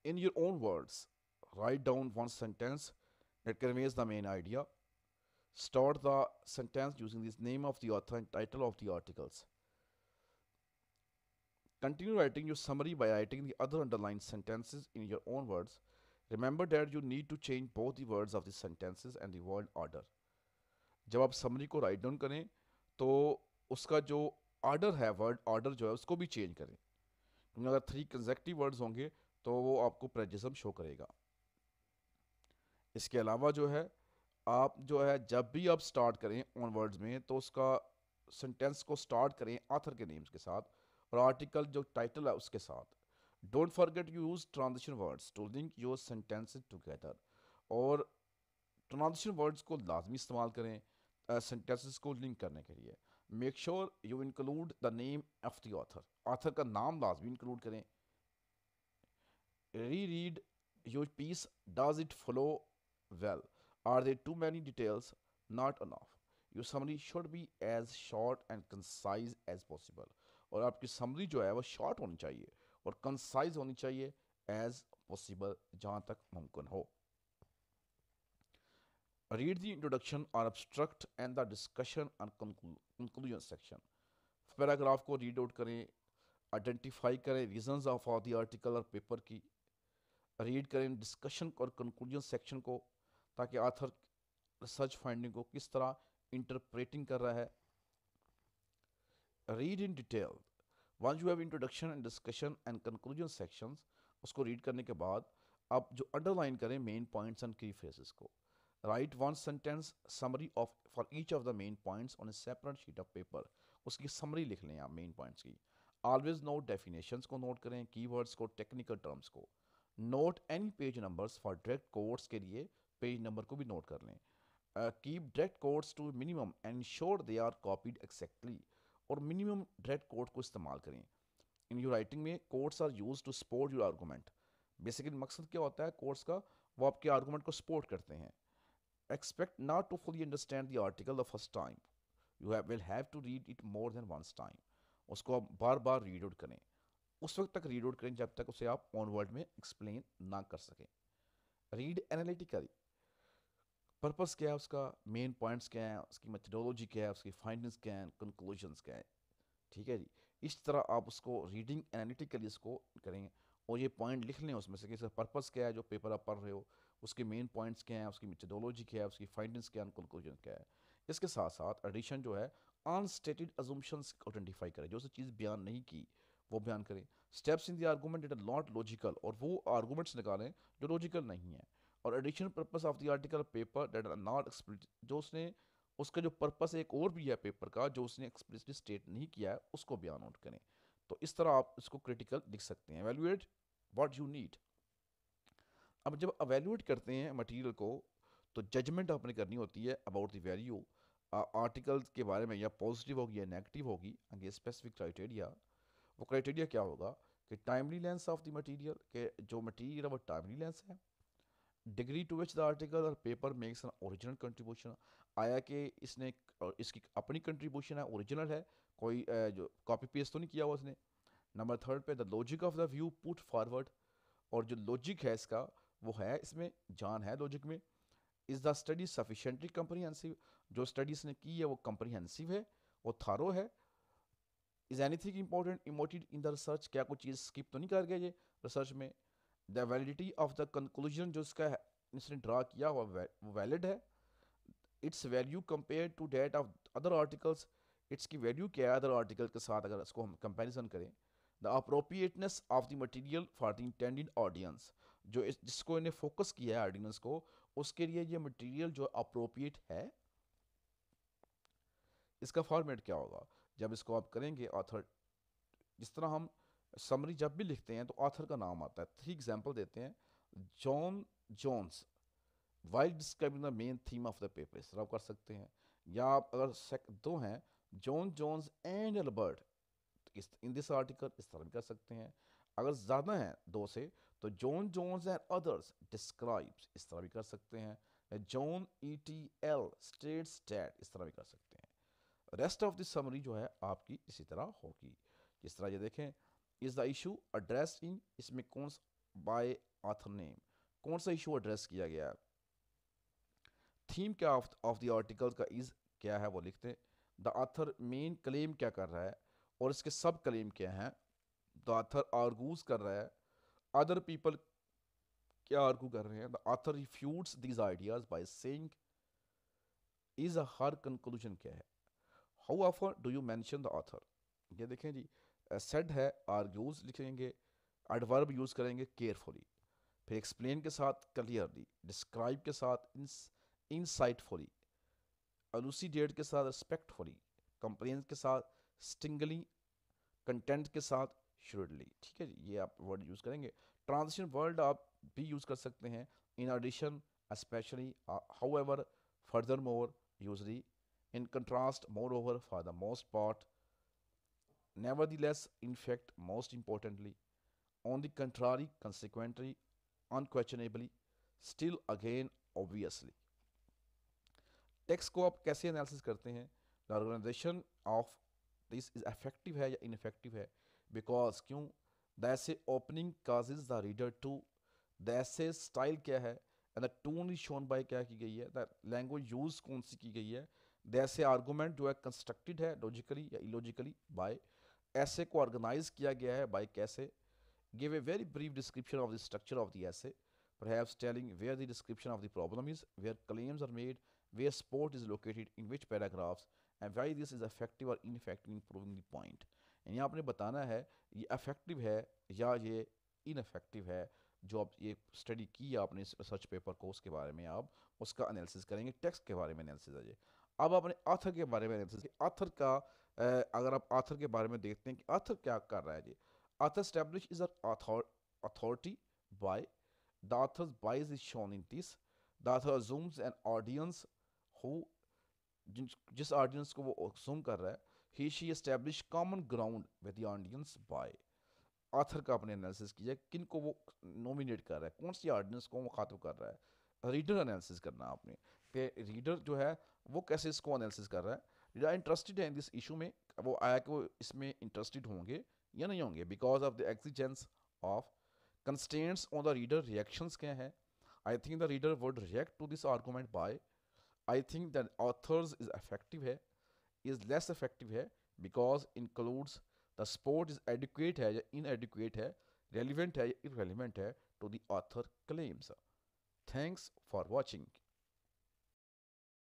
In your own words, write down one sentence that conveys the main idea. Start the sentence using the name of the author and title of the articles. Continue writing your summary by writing the other underlined sentences in your own words. Remember that you need to change both the words of the sentences and the word order. जब आप summary को write down करें तो उसका जो order है, word order जो है उसको भी चेंज करें, क्योंकि अगर 3 कंसेक्टिव वर्ड्स होंगे तो वो आपको प्रेजिज्म शो करेगा। इसके अलावा जो है आप जो है जब भी आप स्टार्ट करें ऑन वर्ड्स में तो उसका सेंटेंस को स्टार्ट करें ऑथर के नेम्स के साथ और आर्टिकल जो टाइटल है उसके साथ। Don't forget use transition words to link your sentences together. और ट्रांजिशन वर्ड्स को लाजमी इस्तेमाल करें सेंटेंसेस को लिंक करने के लिए। Make sure you include the name of the author, author का नाम लाजमी इंक्लूड करें। Reread your piece, does it flow well? Are there too many details? Not enough. Your summary should be as short and concise as possible. और आपकी summary जो है वो short होनी चाहिए और कंसाइज होनी चाहिए एज पॉसिबल, जहाँ तक मुमकिन हो। रीड द इंट्रोडक्शन और abstract एंड द डिस्कशन और कंक्लूजन सेक्शन। पैराग्राफ को रीड आउट करें, आइडेंटिफाई करें रीजंस ऑफ द आर्टिकल और पेपर की, रीड करें डिस्कशन और कंक्लूजन सेक्शन को, ताकि आथर रिसर्च फाइंडिंग को किस तरह इंटरप्रेटिंग कर रहा है। Read in detail once you have introduction and discussion and conclusion sections. उसको रीड करने के बाद आप जो अंडरलाइन करें main points and key phrases को। Write one sentence summary of for each of the main points on a separate sheet of paper. उसकी summary लिख लें आप मेन पॉइंट्स की। ऑलवेज नोट डेफिनेशंस को नोट करें, कीवर्ड्स को, टेक्निकल टर्म्स को। Note any page numbers for direct quotes के लिए पेज नंबर को भी नोट कर लें। Keep direct quotes to minimum and ensure they are copied exactly. और मिनिमम डायरेक्ट कोड को इस्तेमाल करें। इन योर राइटिंग में quotes are use to support your argument. Basically मकसद क्या होता है कोड्स का, वो आपके आर्गूमेंट को सपोर्ट करते हैं। Expect not to fully understand the article the first time, you will have to read it more than once time. उसको आप बार बार रीड आउट करें, उस वक्त तक रीड आउट करें जब तक उसे आप ऑन वर्ड में एक्सप्लेन ना कर सकें। रीड एनालिटिकली, पर्पस क्या है उसका, मेन पॉइंट्स क्या है, उसकी मेथडोलॉजी क्या है, उसकी फाइंडिंग्स क्या हैं, कंक्लूजन्स क्या है। ठीक है जी, इस तरह आप उसको रीडिंग एनालिटिकली इसको करेंगे और ये पॉइंट लिख लें उसमें से कि इसका पर्पस क्या है जो पेपर आप पढ़ रहे हो, उसके मेन पॉइंट्स क्या हैं, उसकी मेथडोलॉजी क्या है, उसकी फाइंडिंग्स क्या है, कंक्लूजन क्या है। इसके साथ साथ एडिशन जो है अनस्टेटेड अजम्पशंस को आइडेंटिफाई करें, जो चीज़ बयान नहीं की वो बयान करें। Steps in the argument that are not logical, और वो आर्गूमेंट्स निकालें जो लॉजिकल नहीं है। और additional purpose of the article paper that are not explicit, जो उसने उसका जो पर्पस एक और भी है पेपर का जो उसने एक्सप्लिसिटली स्टेट नहीं किया है उसको बयान आउट करें। तो इस तरह आप इसको क्रिटिकल लिख सकते हैं। Evaluate what you need. अब जब एवेल्युएट करते हैं मटेरियल को तो जजमेंट आपने करनी होती है अबाउट द वैल्यू आर्टिकल के बारे में, या पॉजिटिव होगी या नेगेटिव होगी, आगे स्पेसिफिक क्राइटेरिया। वो क्राइटेरिया क्या होगा कि timeliness of the material, के जो मटेरियल है वो टाइमली लेंस है। Degree to which the article और paper makes an original contribution, आया कि इसने इसकी अपनी कंट्रीब्यूशन है, ओरिजिनल है, कोई जो कॉपी पेस्ट तो नहीं किया हुआ उसने। नंबर थर्ड पे the logic of the view put forward, और जो लॉजिक है इसका वो है, इसमें जान है लॉजिक में। Is the study sufficiently comprehensive, जो स्टडी इसने की है वो कम्प्रीहेंसिव है, वो थारो है। Is anything important emoted in the research, क्या कोई चीज़ स्किप तो नहीं कर गया ये रिसर्च में। The validity of the conclusion जो इसका है इसने ड्रा किया हुआ वो वैलिड है। Its value compare to that of other articles, its key value क्या है अदर आर्टिकल के साथ अगर इसको हम कंपैरिजन करें। The appropriateness of the material for the intended audience, जो जिसको इन्हें फोकस किया है ऑडियंस को, उसके लिए ये मटेरियल जो अप्रोप्रिएट है। इसका फॉर्मेट क्या होगा जब इसको आप करेंगे ऑथर, जिस तरह हम समरी जब भी लिखते हैं तो ऑथर का नाम आता है। 3 एग्जांपल देते हैं। John Jones while describing the main theme of the paper, इस तरह आप कर सकते हैं। या आप अगर दो हैं, जॉन जोन्स एंड एल्बर्ट, इस इन दिस आर्टिकल, इस तरह भी कर सकते हैं। अगर ज़्यादा हैं दो से तो John Jones and others describes, इस तरह भी कर सकते हैं। John E T L states that, इस तरह भी कर सकते हैं। रेस्ट ऑफ द समरी जो है आपकी इसी तरह होगी। जिस तरह ये देखें, इज़ द इशू अड्रेस्ड इन, इसमें कौन बाय ऑथर नेम, कौन सा इशू एड्रेस किया गया है। थीम क्या ऑफ द आर्टिकल का इज क्या है वो लिखते हैं। द ऑथर मेन क्लेम क्या कर रहा है और इसके सब क्लेम क्या हैं। द ऑथर आर्गूज कर रहा है, अदर पीपल क्या आर्गू कर रहे हैं। The author refutes these ideas by saying, is her conclusion क्या है। हाउ ऑफर do you mention the author, ये देखें जी, सेड है, आर्ग्यूज लिखेंगे, एडवर्ब यूज करेंगे केयरफुली, फिर एक्सप्लेन के साथ क्लियरली, डिस्क्राइब के साथ इंसाइटफुली, एलुसिडेट के साथ रिस्पेक्टफुली, कंप्लेन के साथ स्टिंगली, कंटेंट के साथ श्रूडली। ठीक है जी, ये आप वर्ड यूज़ करेंगे। ट्रांजिशन वर्ड आप भी यूज़ कर सकते हैं, in addition, especially, however, furthermore, usually, in contrast, moreover, for the most part, nevertheless, in fact, most importantly, on the contrary, consequently, unquestionably, still again, obviously। Text को आप कैसे analysis करते हैं। The organization of this is effective है या ineffective है, because क्यों, the essay opening causes the reader to, the essay style क्या है, and the tone is shown by क्या की गई है, द लैंग्वेज यूज कौन सी की गई है, द ऐसे आर्गूमेंट जो है कंस्ट्रक्टेड है लॉजिकली या इलॉजिकली बाय, ऐसे को ऑर्गेनाइज किया गया है बाय कैसे, give a very brief description of the structure of the ऐसे, perhaps telling where the description of the problem is, where claims are made, where sport is located, in which paragraphs, and why this is effective or ineffective in proving the point। यानी आपने बताना है ये effective है या ये ineffective है। जो आप ये स्टडी की है आपने इस रिसर्च पेपर को, उसके बारे में आप उसका एनालिसिस करेंगे। टेक्स्ट के बारे में एनालिसिस है ये। अब आपने ऑथर के बारे में एनालिसिस, ऑथर का अगर आप ऑथर के बारे में देखते हैं कि ऑथर क्या कर रहा है जी। Author establish his authority by, the author's bias is shown in this, the author assumes an audience who, जिस ऑडियंस को वो assume कर रहा है, he she establish common ground with the audience by, author का अपने एनालिसिस किया किन को वो नोमिनेट कर रहा है, कौन सी ऑडियंस को वो खातब कर रहा है। रीडर एनालिसिस करना आपने कि रीडर जो है वो कैसे इसको एनालिसिस कर रहा है। रीडर इंटरेस्टेड है इन दिस इशू में, वो आया कि वो इसमें इंटरेस्टेड होंगे या नहीं होंगे, because of the exigence of constraints on the reader, reactions क्या है। I think the reader would react to this argument by, I think that authors is effective है, इज लेस इफेक्टिव है, because includes, the support is adequate है या inadequate है, relevant है या irrelevant है to the author claims. Thanks for watching.